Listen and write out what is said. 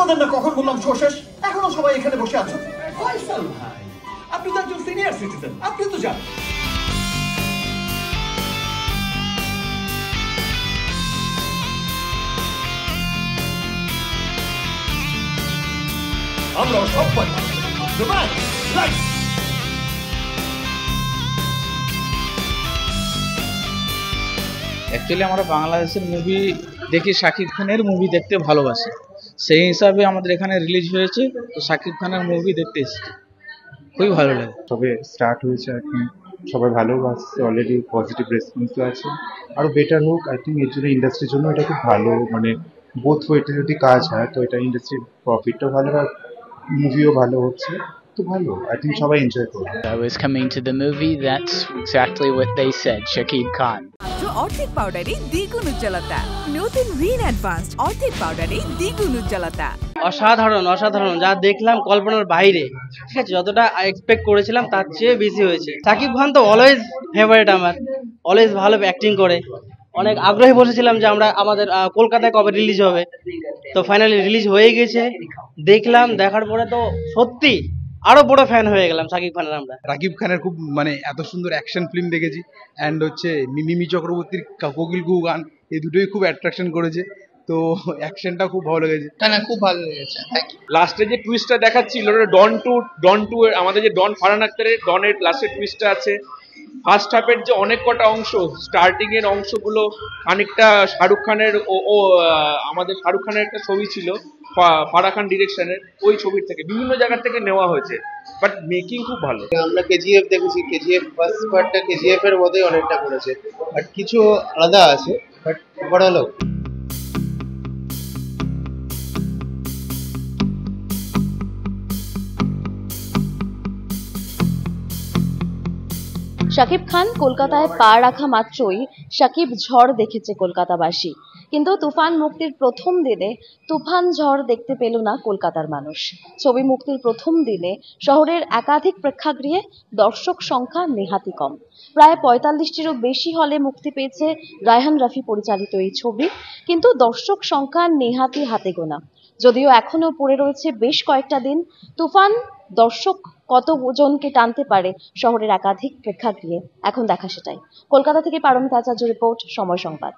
তোমাদের না কখন বললাম শো শেষ, এখনো সবাই এখানে বসে আছো। ফয়সাল ভাই, আপনি তো একজন সিনিয়র সিটিজেন, আপনি তো জানেন। আমরা সবাই লাইট। অ্যাকচুয়ালি আমরা বাংলাদেশের মুভি দেখি, শাকিব খানের মুভি দেখতে ভালোবাসি, সেই হিসাবে আমাদের এখানে রিলিজ হয়েছে, তো শাকিব খানের মুভি দেখতে এসেছি, খুবই ভালো লাগে। তবে স্টার্ট হয়েছে এখন, সবাই ভালোবাসছে, অলরেডি পজিটিভ রেসপন্সও আছে, আরও বেটার হোক। আই থিঙ্ক এর জন্য ইন্ডাস্ট্রির জন্য এটা খুব ভালো, মানে বোথ ওয়েতে যদি কাজ হয় তো এটা ইন্ডাস্ট্রির প্রফিটও ভালো আর মুভিও ভালো হচ্ছে, তো ভালো। আই থিঙ্ক সবাই এনজয় করবে। I was coming to the movie, that's exactly what they said, Shakib Khan. অর্ধেক পাউডারে দ্বিগুণ উজ্জ্বলতা, নতুন রিন অ্যাডভান্সড অর্ধেক পাউডারে দ্বিগুণ উজ্জ্বলতা। অসাধারণ অসাধারণ, যা দেখলাম কল্পনার বাইরে। ঠিক আছে, যতটা এক্সপেক্ট করেছিলাম তার চেয়ে বেশি হয়েছে। শাকিব খান তো অলওয়েজ ফেভারিট আমার, অলওয়েজ ভালো অ্যাক্টিং করে। অনেক আগ্রহে বসেছিলাম যে আমাদের কলকাতায় কবে রিলিজ হবে, তো ফাইনালি রিলিজ হয়ে গেছে। দেখলাম, দেখার পরে তো সত্যি আরো বড় ফ্যান হয়ে গেলাম শাকিব খানের। আমরা রাকিব খানের খুব মানে এত সুন্দর অ্যাকশন ফিল্ম দেখেছি, অ্যান্ড হচ্ছে মিমি চক্রবর্তীর কোকিল কুহু গান, এই দুটোই খুব অ্যাট্রাকশন করেছে, তো অ্যাকশনটা খুব ভালো লেগেছে। খুব ভালো লেগেছে। লাস্টে যে টুইস্টটা দেখাচ্ছিল ডন টু আমাদের যে ডন ফারহান আখতারের ডনের লাস্টের টুইস্টটা আছে, ফার্স্ট হাফের যে অনেক কটা অংশ, স্টার্টিং এর অংশগুলো খানিকটা শাহরুখ খানের ও আমাদের শাহরুখ খানের একটা ছবি ছিল ফারাহ খান ডিরেকশনের, ওই ছবির থেকে বিভিন্ন জায়গা থেকে নেওয়া হয়েছে, বাট মেকিং খুব ভালো। আমরা কেজিএফ দেখেছি, কেজিএফ ফার্স্ট পার্টটা কেজিএফ এর মতোই অনেকটা করেছে, বাট কিছু আলাদা আছে, বাট ওভারঅল শাকিব খান কলকাতায় পা রাখা মাত্রই শাকিব ঝড় দেখেছে কলকাতাবাসী, কিন্তু তুফান মুক্তির প্রথম দিনে তুফান ঝড় দেখতে পেল না কলকাতার মানুষ। ছবি মুক্তির প্রথম দিনে শহরের একাধিক প্রেক্ষাগৃহে দর্শক সংখ্যা নেহাতি কম। প্রায় ৪৫টিরও বেশি হলে মুক্তি পেয়েছে রায়হান রাফি পরিচালিত এই ছবি, কিন্তু দর্শক সংখ্যা নেহাতি হাতে গোনা। যদিও এখনো পড়ে রয়েছে বেশ কয়েকটা দিন, তুফান দর্শক কত জনকে টানতে পারে শহরের একাধিক প্রেক্ষাগৃহে, এখন দেখা সেটাই। কলকাতা থেকে পারমিতা আচার্য রিপোর্ট, সময় সংবাদ।